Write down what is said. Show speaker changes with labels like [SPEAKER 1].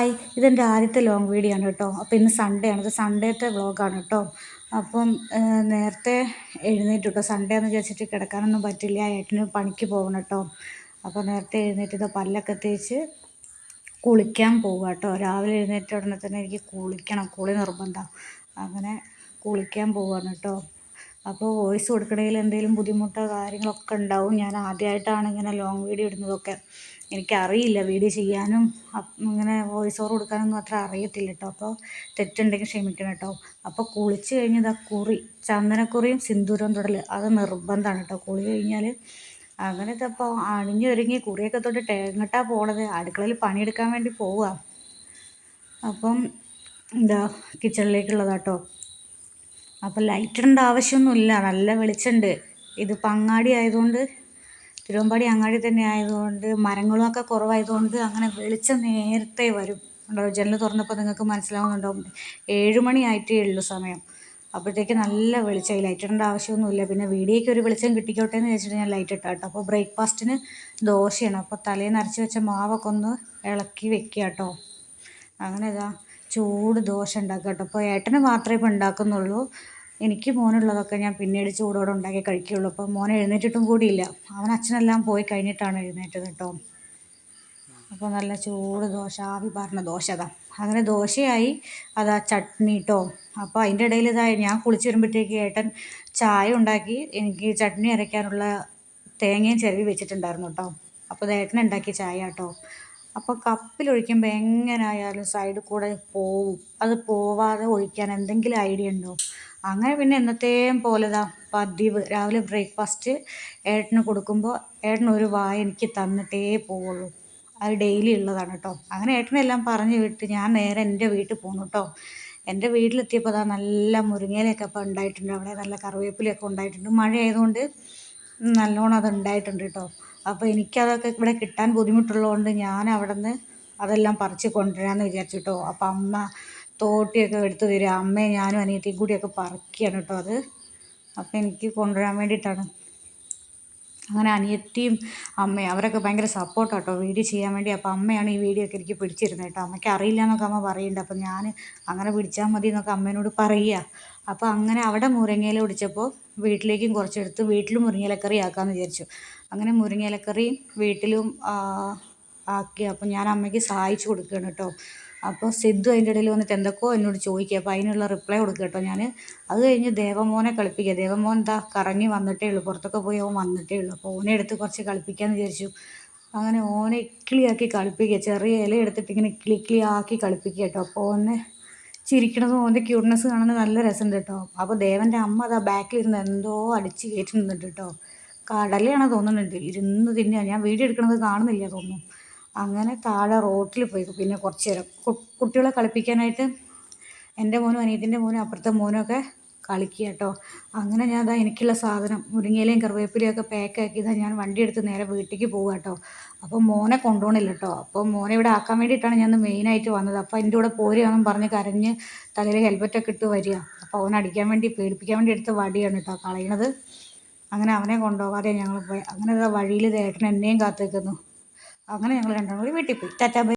[SPEAKER 1] Hi, ഇതെൻ്റെ ആദ്യത്തെ long video ആണ് കേട്ടോ. അപ്പോൾ ഇന്ന് സൺഡേ ആണ്, ഇത് സൺഡേത്തെ വ്ളോഗാണ് കേട്ടോ. അപ്പം നേരത്തെ എഴുന്നേറ്റ് കേട്ടോ. സൺഡേ എന്ന് വിചാരിച്ചിട്ട് കിടക്കാനൊന്നും പറ്റില്ല, ഏട്ടന് പണിക്ക് പോകണം കേട്ടോ. അപ്പോൾ നേരത്തെ എഴുന്നേറ്റ് ഇത് പല്ലൊക്കെ തേച്ച് കുളിക്കാൻ പോവുക കേട്ടോ. രാവിലെ എഴുന്നേറ്റ ഉടനെ തന്നെ എനിക്ക് കുളിക്കണം, കുളി നിർബന്ധം. അങ്ങനെ കുളിക്കാൻ പോവുകയാണ് കേട്ടോ. അപ്പോൾ വോയിസ് കൊടുക്കണമെങ്കിൽ എന്തെങ്കിലും ബുദ്ധിമുട്ടോ കാര്യങ്ങളൊക്കെ ഉണ്ടാവും. ഞാൻ ആദ്യമായിട്ടാണ് ഇങ്ങനെ ലോങ് വീഡിയോ ഇടുന്നതൊക്കെ. എനിക്കറിയില്ല വീഡിയോ ചെയ്യാനും ഇങ്ങനെ വോയിസ് ഓവർ കൊടുക്കാനൊന്നും അത്ര അറിയത്തില്ല കേട്ടോ. അപ്പോൾ തെറ്റുണ്ടെങ്കിൽ ക്ഷമിക്കണം കേട്ടോ. അപ്പോൾ കുളിച്ച് കഴിഞ്ഞതാ ചന്ദനക്കുറിയും സിന്ദൂരവും തൊടൽ അത് നിർബന്ധമാണ് കേട്ടോ. കുളി കഴിഞ്ഞാൽ അങ്ങനെ ഇതപ്പോൾ അണിഞ്ഞൊരുങ്ങി കുറിയൊക്കെ തൊട്ടിട്ട് എങ്ങോട്ടാണ് പോണത്? അടുക്കളയിൽ പണിയെടുക്കാൻ വേണ്ടി പോവുക. അപ്പം എന്താ കിച്ചണിലേക്കുള്ളതാട്ടോ. അപ്പോൾ ലൈറ്റ് ഇടേണ്ട ആവശ്യമൊന്നുമില്ല, നല്ല വെളിച്ചമുണ്ട്. ഇതിപ്പോൾ അങ്ങാടി ആയതുകൊണ്ട്, തിരുവമ്പാടി അങ്ങാടി തന്നെ ആയതുകൊണ്ട് മരങ്ങളൊക്കെ കുറവായതുകൊണ്ട് അങ്ങനെ വെളിച്ചം നേരത്തെ വരും. ജനൽ തുറന്നപ്പോൾ നിങ്ങൾക്ക് മനസ്സിലാവുന്നുണ്ടാവും, 7 മണി ആയിട്ടേ ഉള്ളൂ സമയം. അപ്പോഴത്തേക്ക് നല്ല വെളിച്ചമായി, ലൈറ്റ് ഇടേണ്ട ആവശ്യമൊന്നുമില്ല. പിന്നെ വീഡിയോയ്ക്ക് ഒരു വെളിച്ചം കിട്ടിക്കോട്ടെ എന്ന് വെച്ചിട്ട് ഞാൻ ലൈറ്റ് ഇട്ടാ കേട്ടോ. അപ്പോൾ ബ്രേക്ക്ഫാസ്റ്റിന് ദോശയാണ്. അപ്പോൾ തലേന്ന് അരച്ച് വെച്ച മാവൊക്കെ ഒന്ന് ഇളക്കി വെക്കുക കേട്ടോ. അങ്ങനെ ഇതാ ചൂട് ദോശ ഉണ്ടാക്കുക കേട്ടോ. അപ്പോൾ ഏട്ടന് മാത്രമേ ഇപ്പോൾ ഉണ്ടാക്കുന്നുള്ളൂ. എനിക്ക് മോനുള്ളതൊക്കെ ഞാൻ പിന്നീട് ചൂടോടെ ഉണ്ടാക്കി കഴിക്കുകയുള്ളൂ. അപ്പോൾ മോൻ എഴുന്നേറ്റിട്ടും കൂടിയില്ല, അവൻ അച്ഛനെല്ലാം പോയി കഴിഞ്ഞിട്ടാണ് എഴുന്നേറ്റത് കേട്ടോ. അപ്പോൾ നല്ല ചൂട് ദോശ, ആവി പറഞ്ഞ ദോശ അതാ. അങ്ങനെ ദോശയായി, അതാ ചട്നി കേട്ടോ. അപ്പോൾ അതിൻ്റെ ഇടയിൽ ഇതായി ഞാൻ കുളിച്ച് വരുമ്പോഴത്തേക്ക് ഏട്ടൻ ചായ ഉണ്ടാക്കി എനിക്ക് ചട്നി അരയ്ക്കാനുള്ള തേങ്ങയും ചിരവി വെച്ചിട്ടുണ്ടായിരുന്നു കേട്ടോ. അപ്പോൾ ഇത് ഏട്ടൻ ഉണ്ടാക്കിയ ചായ കേട്ടോ. അപ്പോൾ കപ്പിലൊഴിക്കുമ്പോൾ എങ്ങനെയായാലും സൈഡിൽ കൂടെ പോവും. അത് പോവാതെ ഒഴിക്കാൻ എന്തെങ്കിലും ഐഡിയ ഉണ്ടോ? അങ്ങനെ പിന്നെ എന്നത്തെയും പോലെ പതിവ് രാവിലെ ബ്രേക്ക്ഫാസ്റ്റ് ഏട്ടന് കൊടുക്കുമ്പോൾ ഏട്ടൻ ഒരു വായ എനിക്ക് തന്നിട്ടേ പോവുള്ളൂ. അത് ഡെയിലി ഉള്ളതാണ് കേട്ടോ. അങ്ങനെ ഏട്ടനെല്ലാം പറഞ്ഞു വിട്ട് ഞാൻ നേരെ എൻ്റെ വീട്ടിൽ പോന്നു കേട്ടോ. എൻ്റെ വീട്ടിലെത്തിയപ്പോൾ നല്ല മുരിങ്ങയിലൊക്കെ ഇപ്പോൾ ഉണ്ടായിട്ടുണ്ട്. അവിടെ നല്ല കറിവേപ്പിലൊക്കെ ഉണ്ടായിട്ടുണ്ട്. മഴ ആയതുകൊണ്ട് നല്ലോണം അത് ഉണ്ടായിട്ടുണ്ട് കേട്ടോ. അപ്പോൾ എനിക്കതൊക്കെ ഇവിടെ കിട്ടാൻ ബുദ്ധിമുട്ടുള്ളതുകൊണ്ട് ഞാൻ അവിടെ നിന്ന് അതെല്ലാം പറിച്ച് കൊണ്ടുവരാമെന്ന് വിചാരിച്ചു കേട്ടോ. അപ്പോൾ അമ്മ തോട്ടിയൊക്കെ എടുത്ത് തരിക, അമ്മയും ഞാനും അനിയത്തിയും കൂടിയൊക്കെ പറിക്കുകയാണ് കേട്ടോ അത്. അപ്പോൾ എനിക്ക് കൊണ്ടുവരാൻ വേണ്ടിയിട്ടാണ്. അങ്ങനെ അനിയത്തിയും അമ്മയും അവരൊക്കെ ഭയങ്കര സപ്പോർട്ടാണ് കേട്ടോ വീഡിയോ ചെയ്യാൻ വേണ്ടി. അപ്പോൾ അമ്മയാണ് ഈ വീഡിയോ ഒക്കെ എനിക്ക് പിടിച്ചിരുന്നത് കേട്ടോ. അമ്മയ്ക്ക് അറിയില്ല എന്നൊക്കെ അമ്മ പറയുന്നുണ്ട്. അപ്പോൾ ഞാൻ അങ്ങനെ പിടിച്ചാൽ മതി എന്നൊക്കെ അമ്മേനോട് പറയുക. അപ്പോൾ അങ്ങനെ അവിടെ മുരിങ്ങയില പിടിച്ചപ്പോൾ വീട്ടിലേക്കും കുറച്ചെടുത്ത് വീട്ടിലും മുരിങ്ങയിലക്കറി ആക്കാമെന്ന് വിചാരിച്ചു. അങ്ങനെ മുരിങ്ങയിലക്കറി വീട്ടിലും ആക്കി. അപ്പോൾ ഞാൻ അമ്മയ്ക്ക് സഹായിച്ചു കൊടുക്കുകയാണ് കേട്ടോ. അപ്പോൾ സിദ്ധു അതിൻ്റെ ഇടയിൽ വന്നിട്ട് എന്തൊക്കെയോ എന്നോട് ചോദിക്കുക. അപ്പോൾ അതിനുള്ള റിപ്ലൈ കൊടുക്കുക കേട്ടോ ഞാൻ. അത് കഴിഞ്ഞ് ദേവമോനെ കളിപ്പിക്കുക. ദേവമോൻ എന്താ കറങ്ങി വന്നിട്ടേ ഉള്ളൂ, പുറത്തൊക്കെ പോയി അവൻ വന്നിട്ടേ ഉള്ളൂ. അപ്പോൾ ഓനെ എടുത്ത് കുറച്ച് കളിപ്പിക്കാമെന്ന് വിചാരിച്ചു. അങ്ങനെ ഓനെ ഇക്കിളിയാക്കി കളിപ്പിക്കുക. ചെറിയ ഇല എടുത്തിട്ട് ഇങ്ങനെ ഇക്കിളിയാക്കി കളിപ്പിക്കുക കേട്ടോ. അപ്പോൾ ഓനെ ചിരിക്കണതും ഓൻ്റെ ക്യൂട്ട്നെസ് കാണുന്നത് നല്ല രസമുണ്ട് കേട്ടോ. അപ്പോൾ ദേവൻ്റെ അമ്മ അതാ ബാക്കിലിരുന്ന് എന്തോ അടിച്ച് കയറ്റി നിന്നിട്ട് കേട്ടോ. കടലയാണോ തോന്നുന്നുണ്ട്, ഇരുന്ന് തിന്നുക. ഞാൻ വീഡിയോ എടുക്കണത് കാണുന്നില്ല തോന്നുന്നു. അങ്ങനെ താഴെ റോട്ടിൽ പോയി പിന്നെ കുറച്ച് നേരം കുട്ടികളെ കളിപ്പിക്കാനായിട്ട് എൻ്റെ മോനും അനിയത്തിൻ്റെ മോനും അപ്പുറത്തെ മോനും ഒക്കെ കളിക്കുക കേട്ടോ. അങ്ങനെ ഞാൻ എനിക്കുള്ള സാധനം മുരിങ്ങയിലയും കറിവേപ്പിലയും ഒക്കെ പാക്കാക്കി ഞാൻ വണ്ടി എടുത്ത് നേരെ വീട്ടിലേക്ക് പോവുക കേട്ടോ. അപ്പോൾ മോനെ കൊണ്ടുപോകണില്ല കേട്ടോ. അപ്പോൾ മോനെ ഇവിടെ ആക്കാൻ വേണ്ടിയിട്ടാണ് ഞാൻ മെയിനായിട്ട് വന്നത്. അപ്പോൾ അതിൻ്റെ കൂടെ പോരുകയാണെന്ന് പറഞ്ഞ് കരഞ്ഞ് തലയിൽ ഹെൽമെറ്റൊക്കെ ഇട്ട് വരിക. അപ്പോൾ അവൻ അടിക്കാൻ വേണ്ടി പേടിപ്പിക്കാൻ വേണ്ടി എടുത്ത വടിയാണ് കേട്ടോ കളയണത്. അങ്ങനെ അവനെ കൊണ്ടുപോകാതെ ഞങ്ങൾ പോയി. അങ്ങനെ വഴിയിൽ ഏട്ടൻ എന്നെയും കാത്തേക്കുന്നു. അങ്ങനെ ഞങ്ങൾ രണ്ടാളും കൂടി വീട്ടിൽ പോയി. Tata bye.